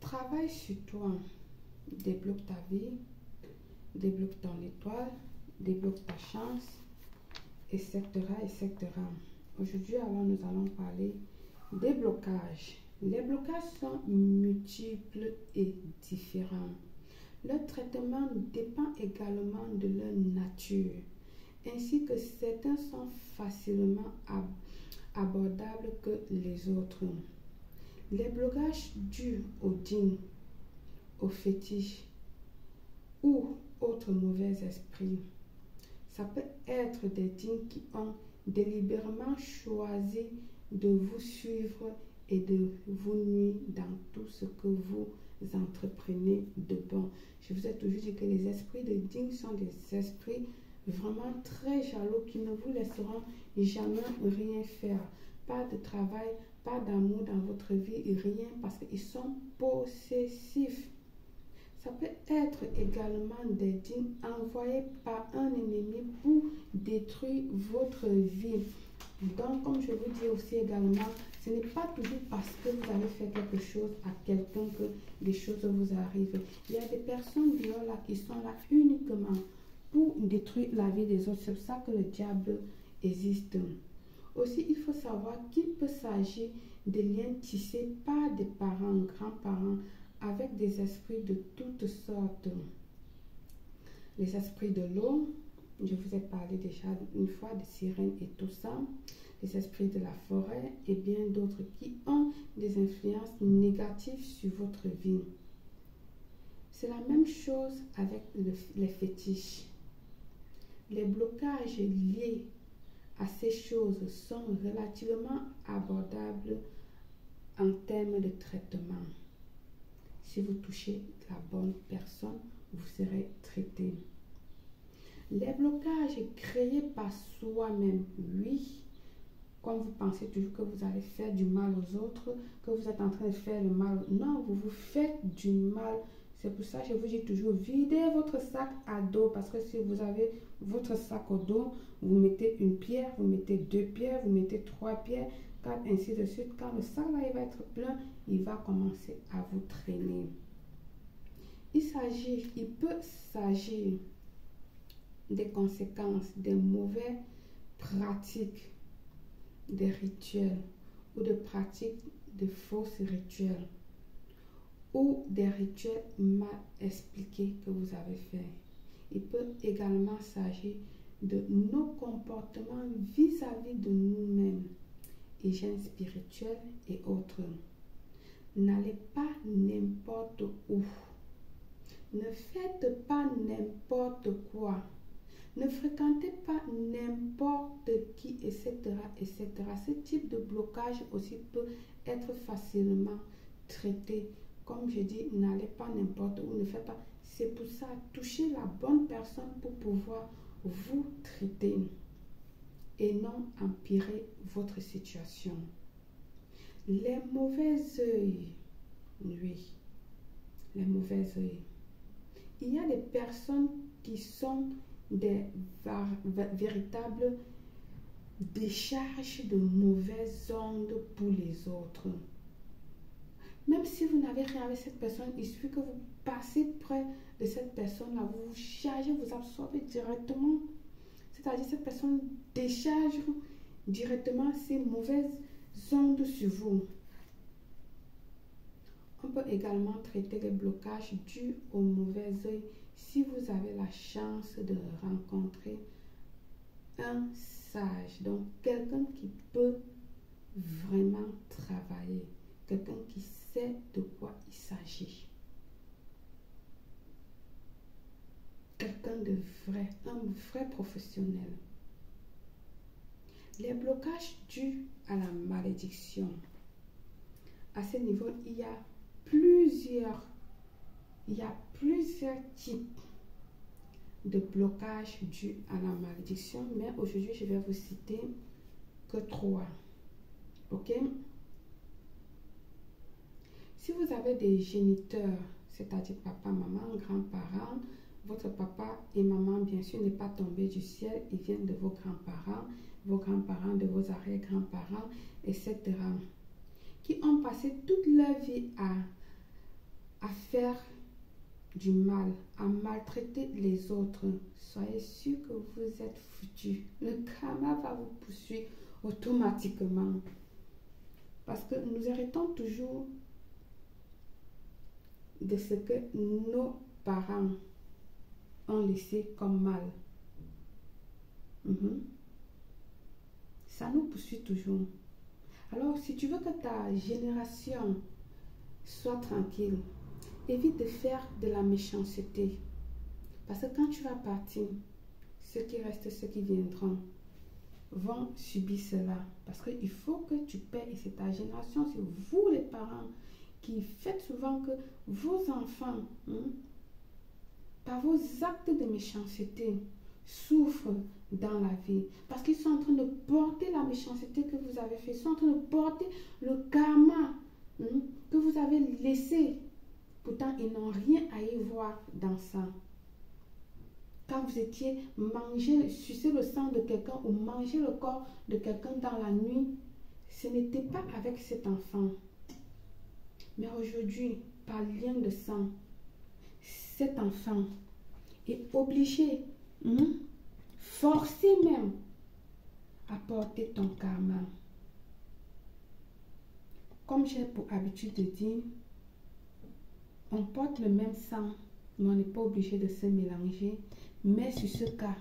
Travaille sur toi. Débloque ta vie, débloque ton étoile, débloque ta chance, etc. etc. Aujourd'hui, alors, nous allons parler des blocages. Les blocages sont multiples et différents. Leur traitement dépend également de leur nature, ainsi que certains sont facilement abordables que les autres. Les blocages dus au djinn, au fétiche ou autres mauvais esprits. Ça peut être des djinns qui ont délibérément choisi de vous suivre et de vous nuire dans tout ce que vous entreprenez de bon. Je vous ai toujours dit que les esprits de djinns sont des esprits vraiment très jaloux qui ne vous laisseront jamais rien faire. Pas de travail, pas d'amour dans votre vie, rien, parce qu'ils sont possessifs. Ça peut être également des djinns envoyés par un ennemi pour détruire votre vie. Donc, comme je vous dis aussi également, ce n'est pas toujours parce que vous avez fait quelque chose à quelqu'un que des choses vous arrivent. Il y a des personnes là qui sont là uniquement pour détruire la vie des autres. C'est pour ça que le diable existe. Aussi, il faut savoir qu'il peut s'agir de liens tissés par des parents, grands-parents, avec des esprits de toutes sortes. Les esprits de l'eau, je vous ai parlé déjà une fois des sirènes et tout ça. Les esprits de la forêt et bien d'autres qui ont des influences négatives sur votre vie. C'est la même chose avec les fétiches. Les blocages liés à ces choses sont relativement abordables en termes de traitement. Si vous touchez la bonne personne, vous serez traité. Les blocages créés par soi-même, oui, comme vous pensez toujours que vous allez faire du mal aux autres, que vous êtes en train de faire le mal. Non, vous vous faites du mal. C'est pour ça que je vous dis toujours, videz votre sac à dos. Parce que si vous avez votre sac au dos, vous mettez une pierre, vous mettez 2 pierres, vous mettez 3 pierres, 4, ainsi de suite. Quand le sac là, il va être plein, il va commencer à vous traîner. Il peut s'agir des conséquences des mauvaises pratiques, des rituels ou de pratiques de fausses rituels ou des rituels mal expliqués que vous avez fait. Il peut également s'agir de nos comportements vis-à-vis de nous-mêmes, hygiène spirituelle et autres. N'allez pas n'importe où. Ne faites pas n'importe quoi. Ne fréquentez pas n'importe qui, etc., etc. Ce type de blocage aussi peut être facilement traité. Comme je dis, n'allez pas n'importe où, ne faites pas. C'est pour ça, touchez la bonne personne pour pouvoir vous traiter et non empirer votre situation. Les mauvais œils, oui, les mauvais œils. Il y a des personnes qui sont des véritables décharges de mauvaises ondes pour les autres. Même si vous n'avez rien avec cette personne, il suffit que vous passez près de cette personne-là, vous vous chargez, vous absorbez directement. C'est-à-dire cette personne décharge directement ces mauvaises ondes sur vous. On peut également traiter les blocages dus au mauvais œil si vous avez la chance de rencontrer un sage, donc quelqu'un qui peut vraiment travailler, quelqu'un qui sait de quoi il s'agit, quelqu'un de vrai, un vrai professionnel. Les blocages dus à la malédiction. À ce niveau, il y a plusieurs types de blocages dus à la malédiction, mais aujourd'hui, je vais vous citer que 3. Ok? Si vous avez des géniteurs, c'est-à-dire papa, maman, grands-parents, votre papa et maman, bien sûr, n'est pas tombé du ciel, ils viennent de vos grands-parents, de vos arrière-grands-parents, etc., qui ont passé toute leur vie à à faire du mal, à maltraiter les autres, soyez sûr que vous êtes foutu. Le karma va vous poursuivre automatiquement. Parce que nous héritons toujours de ce que nos parents ont laissé comme mal. Ça nous poursuit toujours. Alors, si tu veux que ta génération soit tranquille, évite de faire de la méchanceté. Parce que quand tu vas partir, ceux qui restent, ceux qui viendront, vont subir cela. Parce qu'il faut que tu paies, et c'est ta génération, c'est vous les parents, qui faites souvent que vos enfants, par vos actes de méchanceté, souffrent dans la vie. Parce qu'ils sont en train de porter la méchanceté que vous avez fait. Ils sont en train de porter le karma que vous avez laissé. Pourtant, ils n'ont rien à y voir dans ça. Quand vous étiez mangé, sucer le sang de quelqu'un ou manger le corps de quelqu'un dans la nuit, ce n'était pas avec cet enfant. Mais aujourd'hui, par lien de sang, cet enfant est obligé, forcé même, à porter ton karma. Comme j'ai pour habitude de dire, on porte le même sang, mais on n'est pas obligé de se mélanger. Mais sur ce cas,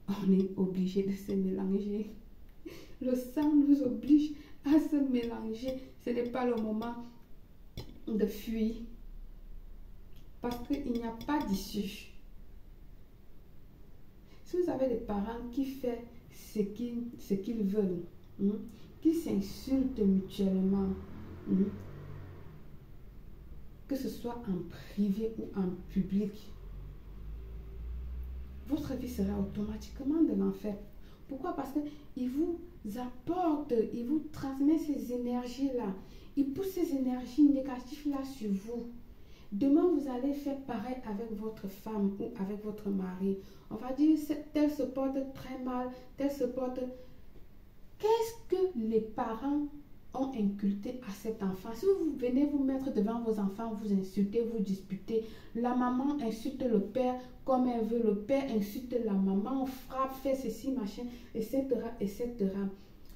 on est obligé de se mélanger. Le sang nous oblige à se mélanger. Ce n'est pas le moment de fuir. Parce qu'il n'y a pas d'issue. Si vous avez des parents qui font ce qu'ils veulent, qui s'insultent mutuellement, que ce soit en privé ou en public, votre vie sera automatiquement de l'enfer. Pourquoi? Parce qu'il vous apporte, il vous transmet ces énergies-là. Il pousse ces énergies négatives-là sur vous. Demain, vous allez faire pareil avec votre femme ou avec votre mari. On va dire, tel se porte très mal, tel se porte... Qu'est-ce que les parents ont inculqué à cet enfant? Si vous venez vous mettre devant vos enfants, vous insultez, vous disputez, la maman insulte le père comme elle veut, le père insulte la maman, frappe, fait ceci, machin, etc., etc.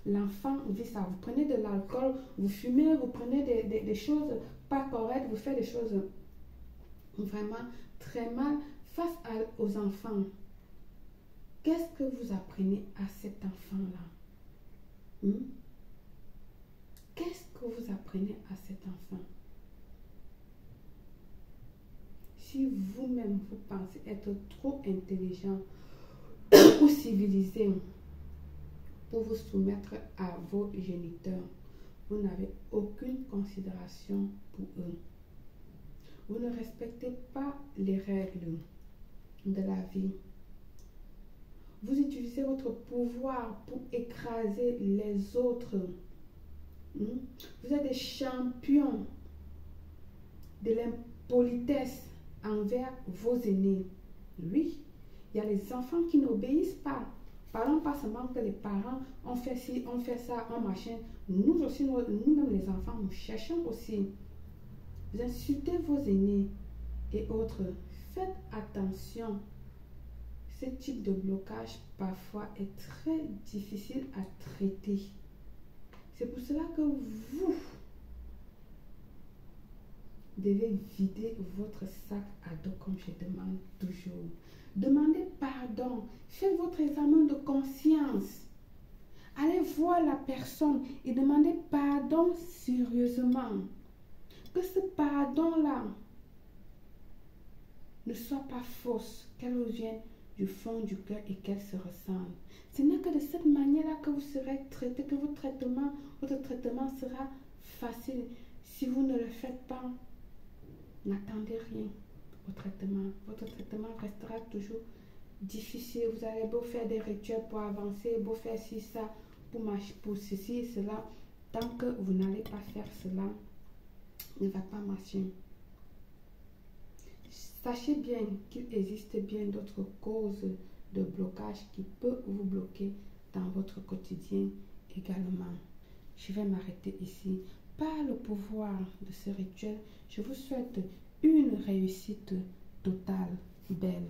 L'enfant vit ça. Vous prenez de l'alcool, vous fumez, vous prenez des choses pas correctes, vous faites des choses vraiment très mal face aux enfants. Qu'est-ce que vous apprenez à cet enfant-là? Qu'est-ce que vous apprenez à cet enfant? Si vous-même vous pensez être trop intelligent ou civilisé pour vous soumettre à vos géniteurs, vous n'avez aucune considération pour eux. Vous ne respectez pas les règles de la vie. Vous utilisez votre pouvoir pour écraser les autres. Vous êtes des champions de l'impolitesse envers vos aînés. Oui, il y a les enfants qui n'obéissent pas. Parlons pas seulement que les parents ont fait ci, ont fait ça, ont machin. Nous aussi, nous-mêmes les enfants, nous cherchons aussi. Vous insultez vos aînés et autres. Faites attention. Ce type de blocage parfois est très difficile à traiter. C'est pour cela que vous devez vider votre sac à dos comme je demande toujours. Demandez pardon. Faites votre examen de conscience. Allez voir la personne et demandez pardon sérieusement. Que ce pardon-là ne soit pas fausse, qu'elle vienne du fond du cœur et qu'elle se ressemble. Ce n'est que de cette manière-là que vous serez traité, que votre traitement sera facile. Si vous ne le faites pas, n'attendez rien au traitement. Votre traitement restera toujours difficile. Vous allez beau faire des rituels pour avancer, beau faire ci, ça, pour ceci, cela. Tant que vous n'allez pas faire cela, ne va pas marcher. Sachez bien qu'il existe bien d'autres causes de blocage qui peuvent vous bloquer dans votre quotidien également. Je vais m'arrêter ici. Par le pouvoir de ce rituel, je vous souhaite une réussite totale, belle.